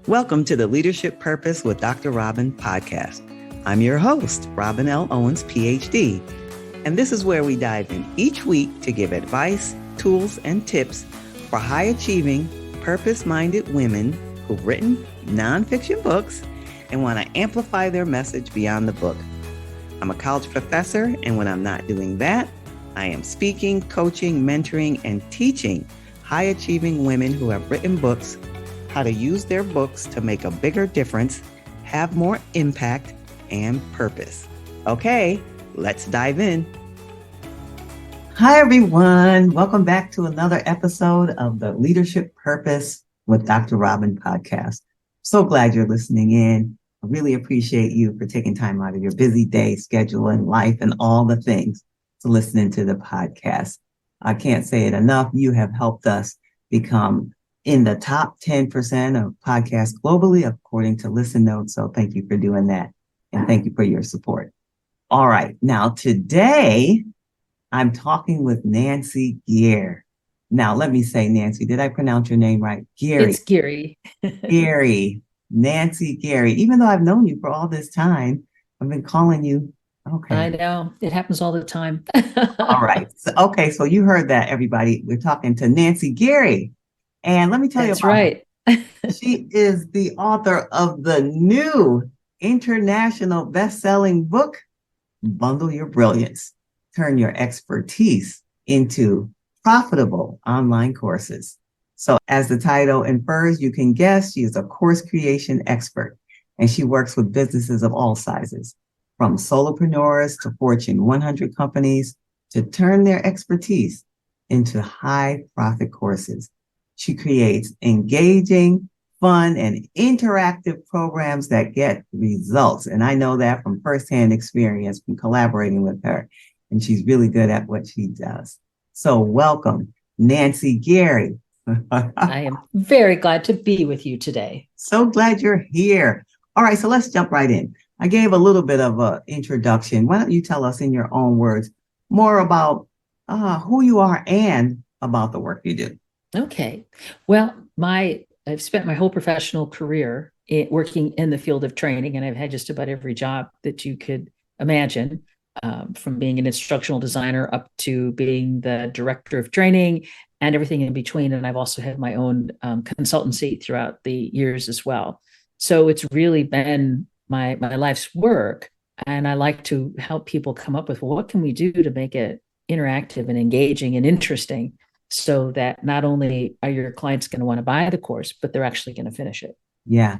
Welcome to the Leadership Purpose with Dr. Robin podcast. I'm your host, Robin L. Owens, PhD, and this is where we dive in each week to give advice, tools, and tips for high-achieving, purpose-minded women who've written nonfiction books and want to amplify their message beyond the book. I'm a college professor, and when I'm not doing that, I am speaking, coaching, mentoring, and teaching high-achieving women who have written books how to use their books to make a bigger difference, have more impact, and purpose. Okay, let's dive in. Hi, everyone. Welcome back to another episode of the Leadership Purpose with Dr. Robin podcast. So glad you're listening in. I really appreciate you for taking time out of your busy day, schedule, and life, and all the things to listening to the podcast. I can't say it enough. You have helped us become in the top 10% of podcasts globally, according to Listen Notes. So thank you for doing that. And thank you for your support. All right. Now, today, I'm talking with Nancy Giere. Now, let me say, Nancy, did I pronounce your name right? Giere. It's Giere. Giere. Nancy Giere. Even though I've known you for all this time, I've been calling you. Okay. I know. It happens all the time. All right. So you heard that, everybody. We're talking to Nancy Giere. And let me tell That's you about right. her. She is the author of the new international best-selling book, Bundle Your Brilliance. Turn your expertise into profitable online courses. So as the title infers, you can guess she is a course creation expert, and she works with businesses of all sizes, from solopreneurs to Fortune 100 companies, to turn their expertise into high profit courses. She creates engaging, fun, and interactive programs that get results. And I know that from firsthand experience from collaborating with her. And she's really good at what she does. So welcome, Nancy Giere. I am very glad to be with you today. So glad you're here. All right, so let's jump right in. I gave a little bit of an introduction. Why don't you tell us in your own words more about who you are and about the work you do? Okay. Well, I've spent my whole professional career working in the field of training, and I've had just about every job that you could imagine, from being an instructional designer up to being the director of training and everything in between. And I've also had my own consultancy throughout the years as well. So it's really been my life's work. And I like to help people come up with, well, what can we do to make it interactive and engaging and interesting, so that not only are your clients going to want to buy the course, but they're actually going to finish it. Yeah,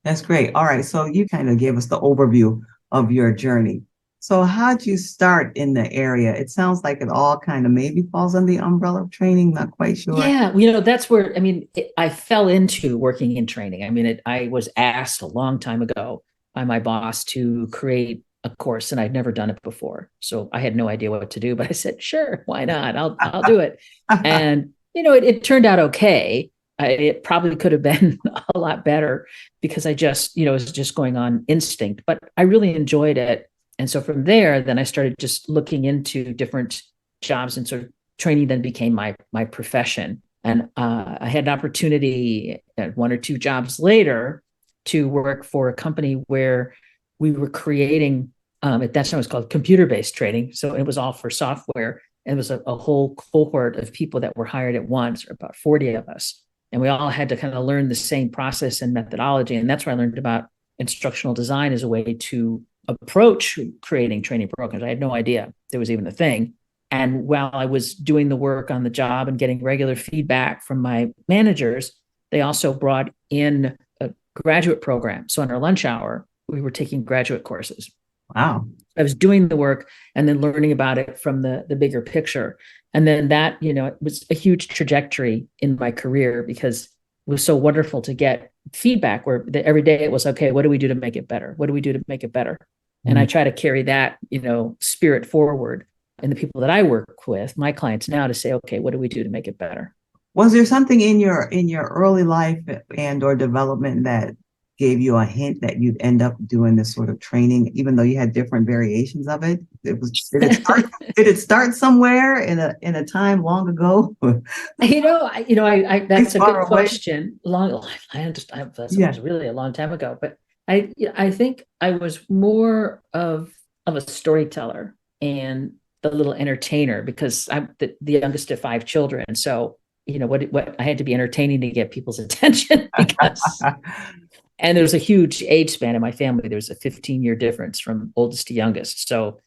that's great. All right, so you kind of gave us the overview of your journey. So how'd you start in the area? It sounds like it all kind of maybe falls under the umbrella of training, not quite sure. Yeah, that's where, I fell into working in training. I was asked a long time ago by my boss to create a course, and I'd never done it before. So I had no idea what to do, but I said, sure, why not? I'll do it. And, it turned out okay. It probably could have been a lot better because I just, was just going on instinct, but I really enjoyed it. And so from there, then I started just looking into different jobs, and sort of training then became my profession. And I had an opportunity at one or two jobs later to work for a company where we were creating, at that time it was called computer-based training. So it was all for software. And it was a whole cohort of people that were hired at once, about 40 of us. And we all had to kind of learn the same process and methodology. And that's where I learned about instructional design as a way to approach creating training programs. I had no idea there was even a thing. And while I was doing the work on the job and getting regular feedback from my managers, they also brought in a graduate program. So on our lunch hour, we were taking graduate courses. Wow. I was doing the work and then learning about it from the bigger picture. And then that, it was a huge trajectory in my career, because it was so wonderful to get feedback where every day it was, okay, what do we do to make it better? What do we do to make it better? Mm-hmm. And I try to carry that, spirit forward. And the people that I work with, my clients now, to say, okay, what do we do to make it better? Was there something in your early life and or development that gave you a hint that you'd end up doing this sort of training, even though you had different variations of it? Did it start somewhere in a time long ago? That's a good Away? question. I understand that Yeah. was really a long time ago, but I think I was more of a storyteller and the little entertainer because I'm the youngest of five children. So, what I had to be entertaining to get people's attention and there was a huge age span in my family. There was a 15-year difference from oldest to youngest. So,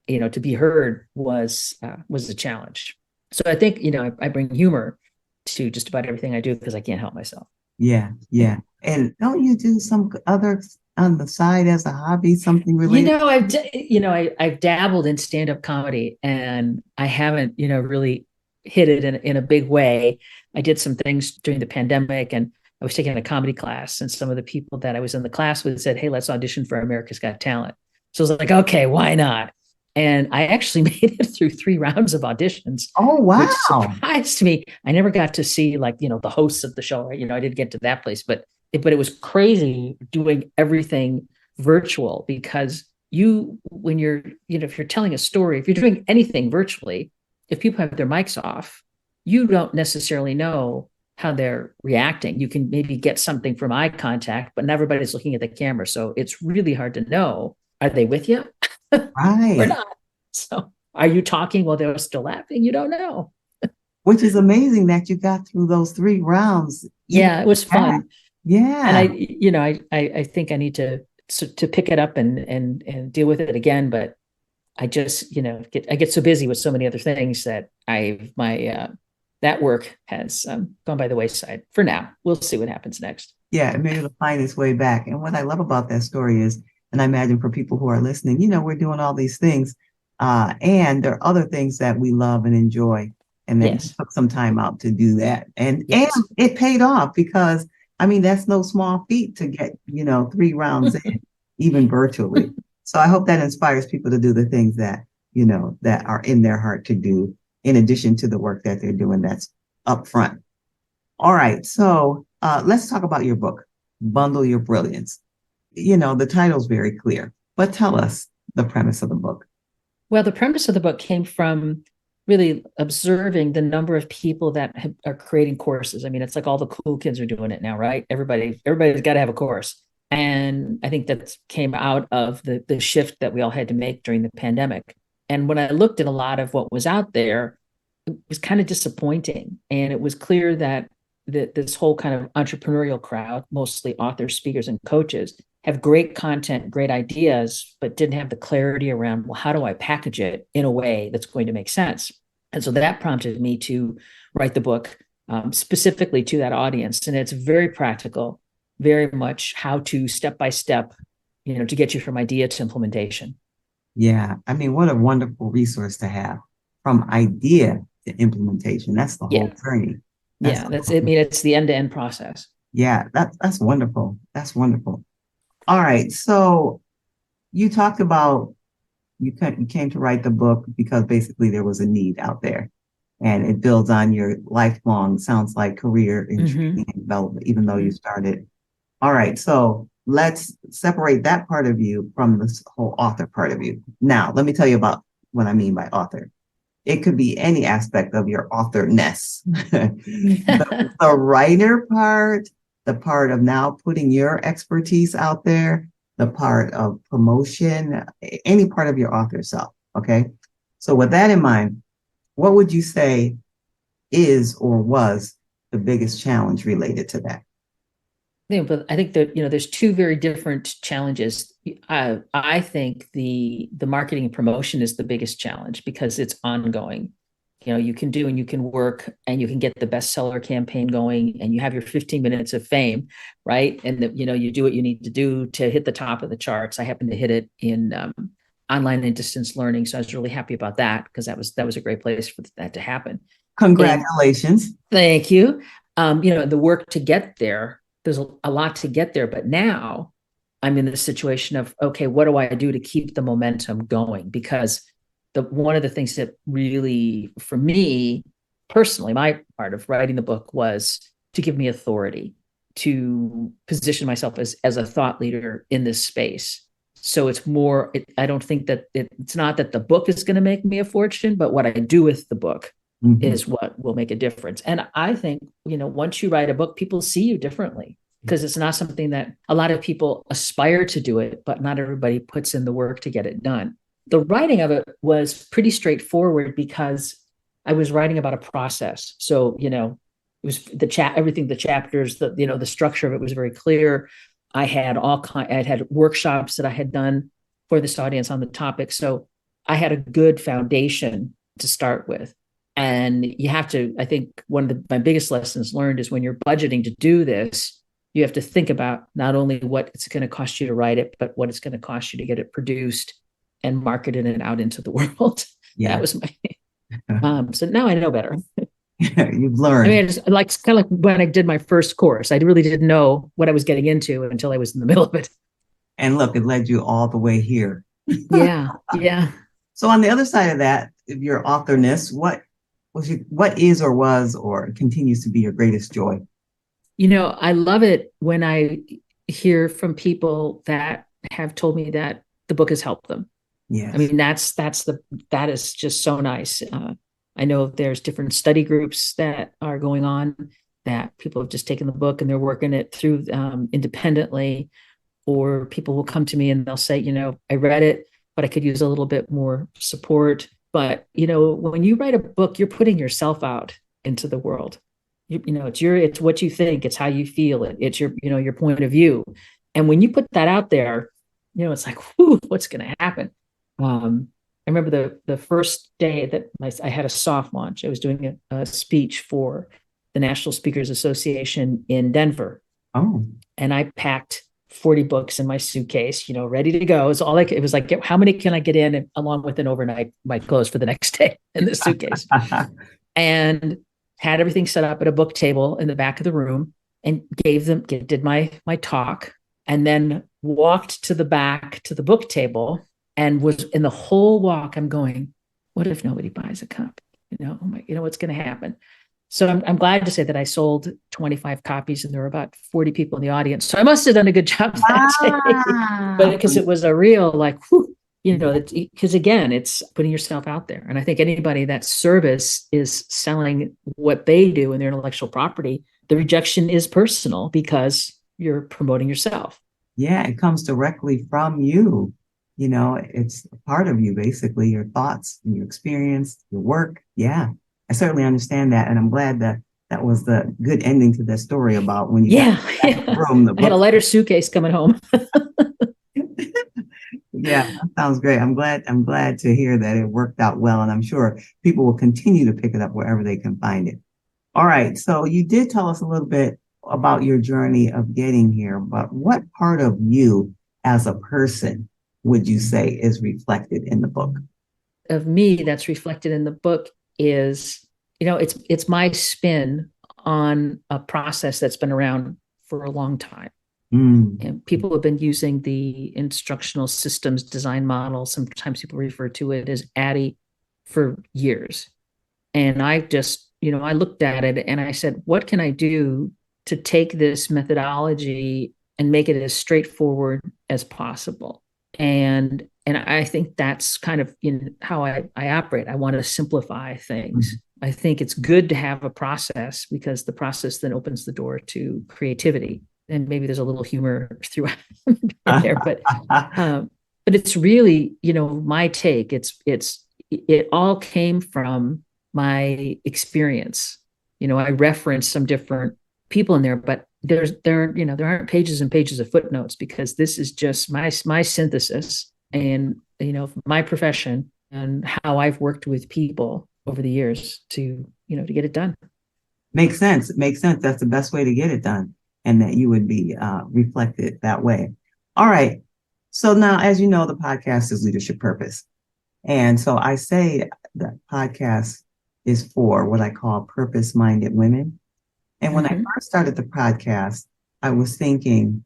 to be heard was a challenge. So I think, I bring humor to just about everything I do because I can't help myself. Yeah, yeah. And don't you do some other on the side as a hobby, something related? I've dabbled in stand-up comedy and I haven't, really hit it in a big way. I did some things during the pandemic and I was taking a comedy class and some of the people that I was in the class with said, "Hey, let's audition for America's Got Talent." So I was like, okay, why not? And I actually made it through 3 rounds of auditions, Oh, wow. which surprised me. I never got to see the hosts of the show, right? I didn't get to that place, but it was crazy doing everything virtual because when you're, if you're telling a story, if you're doing anything virtually, if people have their mics off, you don't necessarily know how they're reacting. You can maybe get something from eye contact, but not everybody's looking at the camera. So it's really hard to know, are they with you? Right. Or not. So are you talking while they're still laughing? You don't know. Which is amazing that you got through those 3 rounds. Yeah, it was fun. Yeah. And I think I need to pick it up and deal with it again. But I just, I get so busy with so many other things that that work has gone by the wayside for now. We'll see what happens next. Yeah, maybe it'll find its way back. And what I love about that story is, and I imagine for people who are listening, we're doing all these things, and there are other things that we love and enjoy, and then Yes. took some time out to do that, and Yes. and it paid off because that's no small feat to get 3 rounds in, even virtually. So I hope that inspires people to do the things that that are in their heart to do, in addition to the work that they're doing that's up front. All right, so let's talk about your book, Bundle Your Brilliance. The title's very clear, but tell us the premise of the book. Well, the premise of the book came from really observing the number of people that are creating courses. I mean, it's like all the cool kids are doing it now, right? Everybody's got to have a course. And I think that came out of the shift that we all had to make during the pandemic. And when I looked at a lot of what was out there, it was kind of disappointing. And it was clear that this whole kind of entrepreneurial crowd, mostly authors, speakers, and coaches, have great content, great ideas, but didn't have the clarity around, well, how do I package it in a way that's going to make sense? And so that prompted me to write the book specifically to that audience. And it's very practical, very much how to step by step, to get you from idea to implementation. Yeah, what a wonderful resource to have, from idea to implementation. That's the whole journey. That's it. It's the end-to-end process. Yeah, that's wonderful. That's wonderful. All right. So you talked about you came to write the book because basically there was a need out there, and it builds on your lifelong, sounds like, career in training and development, even though you started. All right. So let's separate that part of you from this whole author part of you. Now, let me tell you about what I mean by author. It could be any aspect of your authorness. the writer part, the part of now putting your expertise out there, the part of promotion, any part of your author self. Okay. So with that in mind, what would you say is or was the biggest challenge related to that? But I think that there's 2 very different challenges. I think the marketing and promotion is the biggest challenge because it's ongoing. You can do and you can work and you can get the bestseller campaign going and you have your 15 minutes of fame, right? And you do what you need to do to hit the top of the charts. I happened to hit it in online and distance learning, so I was really happy about that because that was a great place for that to happen. Congratulations! And thank you. The work to get there. There's a lot to get there, but now I'm in the situation of, okay, what do I do to keep the momentum going? Because one of the things that really, for me personally, my part of writing the book was to give me authority. to position myself as a thought leader in this space. So it's more, I don't think that it's not that the book is going to make me a fortune, but what I do with the book is what will make a difference. And I think, once you write a book, people see you differently, because it's not something that a lot of people aspire to do it, but not everybody puts in the work to get it done. The writing of it was pretty straightforward because I was writing about a process. So, it was the chapters, the structure of it was very clear. I had I had workshops that I had done for this audience on the topic. So I had a good foundation to start with. And you have to, I think one of my biggest lessons learned is when you're budgeting to do this, you have to think about not only what it's going to cost you to write it, but what it's going to cost you to get it produced and marketed and out into the world. Yeah. That was my, so now I know better. You've learned. I mean, it's kind of like when I did my first course, I really didn't know what I was getting into until I was in the middle of it. And look, it led you all the way here. Yeah. So on the other side of that, your authorness, what is or was or continues to be your greatest joy? I love it when I hear from people that have told me that the book has helped them. Yes. I mean, that is just so nice. I know there's different study groups that are going on that people have just taken the book and they're working it through independently, or people will come to me and they'll say, I read it, but I could use a little bit more support. But, when you write a book, you're putting yourself out into the world. It's what you think, it's how you feel it. It's your point of view. And when you put that out there, it's like, whew, what's going to happen? I remember the first day that I had a soft launch. I was doing a speech for the National Speakers Association in Denver. Oh. And I packed 40 books in my suitcase, ready to go. It was like, how many can I get in along with an overnight my clothes for the next day in the suitcase? And had everything set up at a book table in the back of the room and did my talk, and then walked to the back to the book table. And was in the whole walk, I'm going, what if nobody buys a copy? What's going to happen? So I'm glad to say that I sold 25 copies and there were about 40 people in the audience. So I must have done a good job that day. But because it was a real because again, it's putting yourself out there. And I think anybody that service is selling what they do in their intellectual property, the rejection is personal because you're promoting yourself. Yeah, it comes directly from you. It's a part of you, basically, your thoughts and your experience, your work. Yeah, I certainly understand that. And I'm glad that was the good ending to that story about when you got from the book. I had a lighter suitcase coming home. Yeah, that sounds great. I'm glad to hear that it worked out well. And I'm sure people will continue to pick it up wherever they can find it. All right. So you did tell us a little bit about your journey of getting here, but what part of you as a person would you say is reflected in the book? Of me that's reflected in the book is, it's my spin on a process that's been around for a long time. And people have been using the instructional systems design model. Sometimes people refer to it as ADDIE for years. And I just, I looked at it and I said, what can I do to take this methodology and make it as straightforward as possible? And I think that's kind of how I operate. I want to simplify things. I think it's good to have a process because the process then opens the door to creativity. And maybe there's a little humor throughout there, but it's really, my take. It all came from my experience. I referenced some different people in there, but there aren't pages and pages of footnotes because this is just my synthesis and my profession and how I've worked with people over the years to get it done. Makes sense. That's the best way to get it done, and that you would be reflected that way. All right. So now, as you know, the podcast is Leadership Purpose, and so I say the podcast is for what I call purpose-minded women. And when I first started the podcast, I was thinking,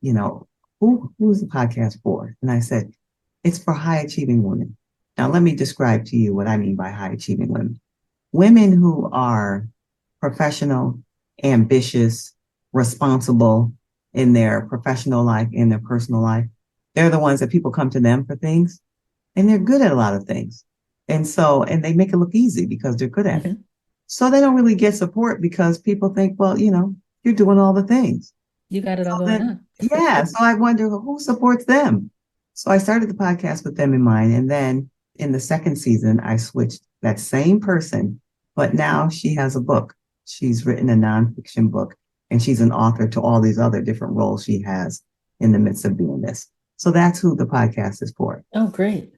who's the podcast for? And I said, it's for high-achieving women. Now, let me describe to you what I mean by high-achieving women. Women who are professional, ambitious, responsible in their professional life, in their personal life. They're the ones that people come to them for things, and they're good at a lot of things. And they make it look easy because they're good at it. So they don't really get support because people think, well, you're doing all the things. You got it all going on. Yeah. So I wonder who supports them. So I started the podcast with them in mind. And then in the second season, I switched that same person, but now she has a book. She's written a nonfiction book, and she's an author to all these other different roles she has in the midst of doing this. So that's who the podcast is for. Oh, great.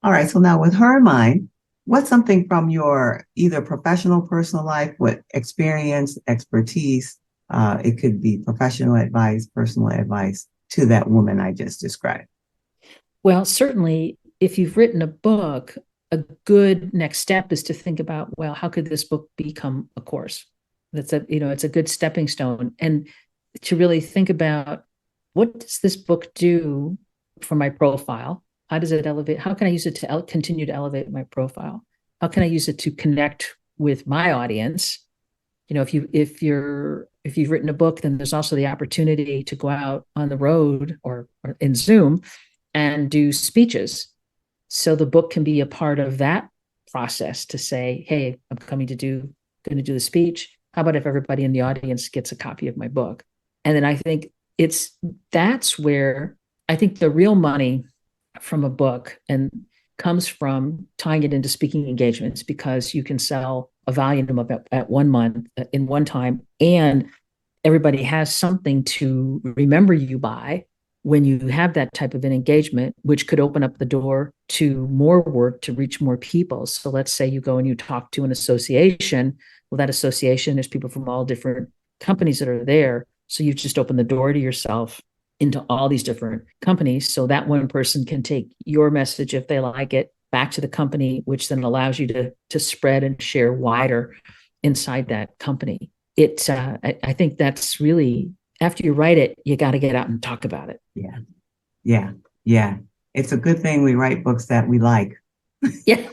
All right. So now with her in mind, what's something from your either professional, personal life, with experience, expertise, it could be professional advice, personal advice to that woman I just described? Well, certainly, if you've written a book, a good next step is to think about, well, how could this book become a course? It's a good stepping stone. And to really think about, what does this book do for my profile? How does it elevate? How can I use it to continue to elevate my profile? How can I use it to connect with my audience? If you've written a book, then there's also the opportunity to go out on the road or in Zoom and do speeches. So the book can be a part of that process to say, hey, I'm going to do the speech. How about if everybody in the audience gets a copy of my book? And then I think that's where I think the real money from a book and comes from tying it into speaking engagements, because you can sell a volume of at 1 month in one time, and everybody has something to remember you by when you have that type of an engagement, which could open up the door to more work to reach more people. So let's say you go and you talk to an association. Well, that association, there's people from all different companies that are there. So you just open the door to yourself into all these different companies. So that one person can take your message, if they like it, back to the company, which then allows you to spread and share wider inside that company. I think that's really, after you write it, you got to get out and talk about it. Yeah. It's a good thing we write books that we like. Yeah.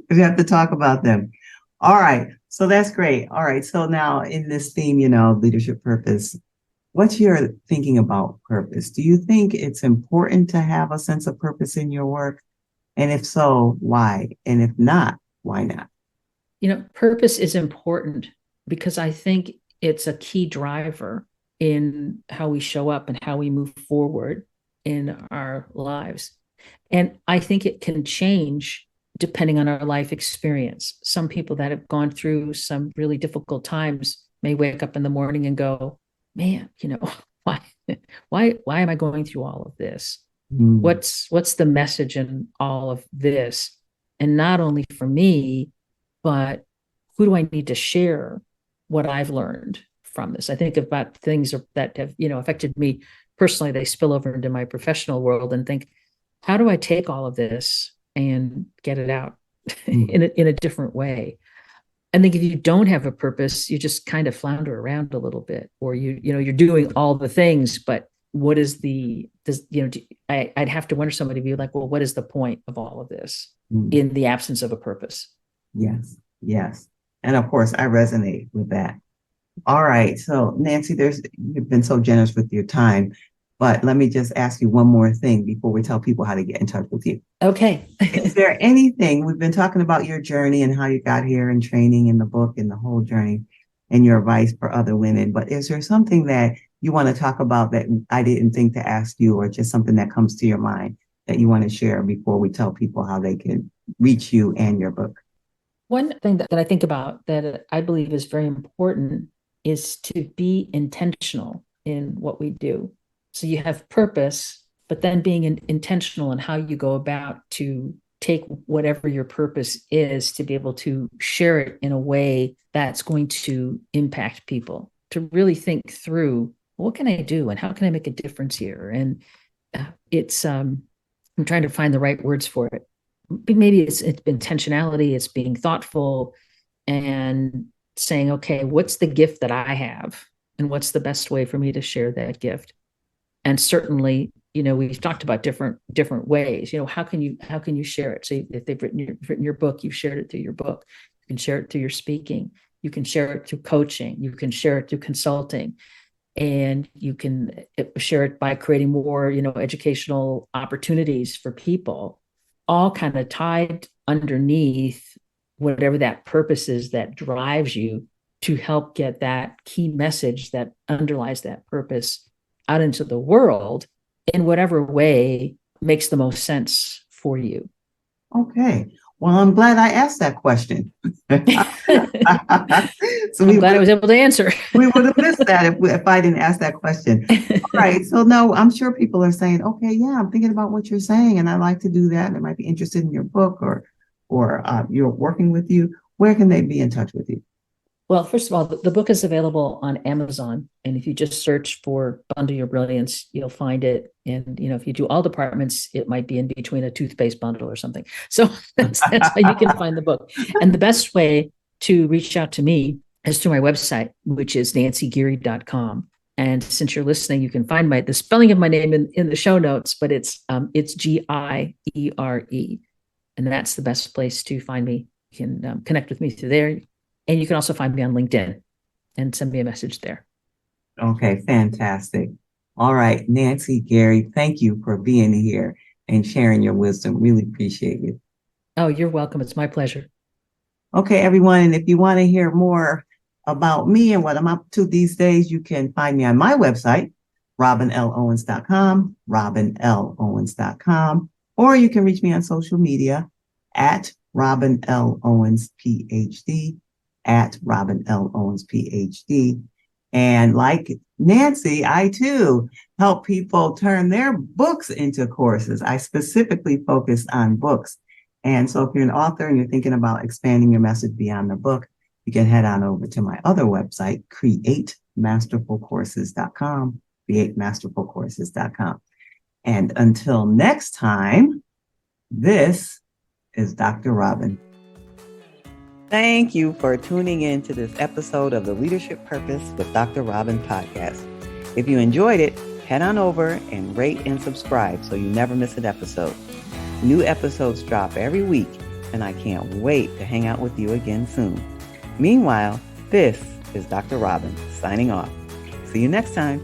We have to talk about them. All right. So that's great. All right. So now in this theme, leadership purpose, what's your thinking about purpose? Do you think it's important to have a sense of purpose in your work? And if so, why? And if not, why not? Purpose is important because I think it's a key driver in how we show up and how we move forward in our lives. And I think it can change depending on our life experience. Some people that have gone through some really difficult times may wake up in the morning and go, man, why am I going through all of this? What's the message in all of this? And not only for me, but who do I need to share what I've learned from this? I think about things that have, affected me personally. They spill over into my professional world, and think, how do I take all of this and get it out in a different way? I think if you don't have a purpose, you just kind of flounder around a little bit, or you're doing all the things, but what is I'd have to wonder, somebody be like, well, what is the point of all of this in the absence of a purpose? Yes. And of course, I resonate with that. All right. So Nancy, you've been so generous with your time, but let me just ask you one more thing before we tell people how to get in touch with you. Okay. Is there anything, we've been talking about your journey and how you got here and training in the book and the whole journey and your advice for other women, but is there something that you want to talk about that I didn't think to ask you, or just something that comes to your mind that you want to share before we tell people how they can reach you and your book? One thing that I think about that I believe is very important is to be intentional in what we do. So you have purpose, but then being intentional in how you go about to take whatever your purpose is to be able to share it in a way that's going to impact people, to really think through, what can I do and how can I make a difference here? And I'm trying to find the right words for it. Maybe it's intentionality, it's being thoughtful and saying, okay, what's the gift that I have and what's the best way for me to share that gift? And certainly, we've talked about different ways. How can you share it? So if they've written your book, you've shared it through your book. You can share it through your speaking. You can share it through coaching. You can share it through consulting. And you can share it by creating more, educational opportunities for people, all kind of tied underneath whatever that purpose is that drives you to help get that key message that underlies that purpose out into the world in whatever way makes the most sense for you. Okay. Well, I'm glad I asked that question. So I'm glad I was able to answer. We would have missed that if I didn't ask that question. All right. So no, I'm sure people are saying, okay, yeah, I'm thinking about what you're saying, and I like to do that. They might be interested in your book or you're working with you. Where can they be in touch with you? Well, first of all, the book is available on Amazon. And if you just search for Bundle Your Brilliance, you'll find it. And, if you do all departments, it might be in between a toothpaste bundle or something. So that's how you can find the book. And the best way to reach out to me is through my website, which is nancygiere.com. And since you're listening, you can find the spelling of my name in the show notes, but it's Giere. And that's the best place to find me. You can connect with me through there. And you can also find me on LinkedIn and send me a message there. Okay, fantastic. All right, Nancy, Gary, thank you for being here and sharing your wisdom. Really appreciate it. Oh, you're welcome. It's my pleasure. Okay, everyone. And if you want to hear more about me and what I'm up to these days, you can find me on my website, robinlowens.com, robinlowens.com, or you can reach me on social media at Robin L. Owens, PhD, at Robin L. Owens, PhD. And like Nancy, I too help people turn their books into courses. I specifically focus on books. And so if you're an author and you're thinking about expanding your message beyond the book, you can head on over to my other website, createmasterfulcourses.com, createmasterfulcourses.com. And until next time, this is Dr. Robin. Thank you for tuning in to this episode of the Leadership Purpose with Dr. Robin podcast. If you enjoyed it, head on over and rate and subscribe so you never miss an episode. New episodes drop every week, and I can't wait to hang out with you again soon. Meanwhile, this is Dr. Robin signing off. See you next time.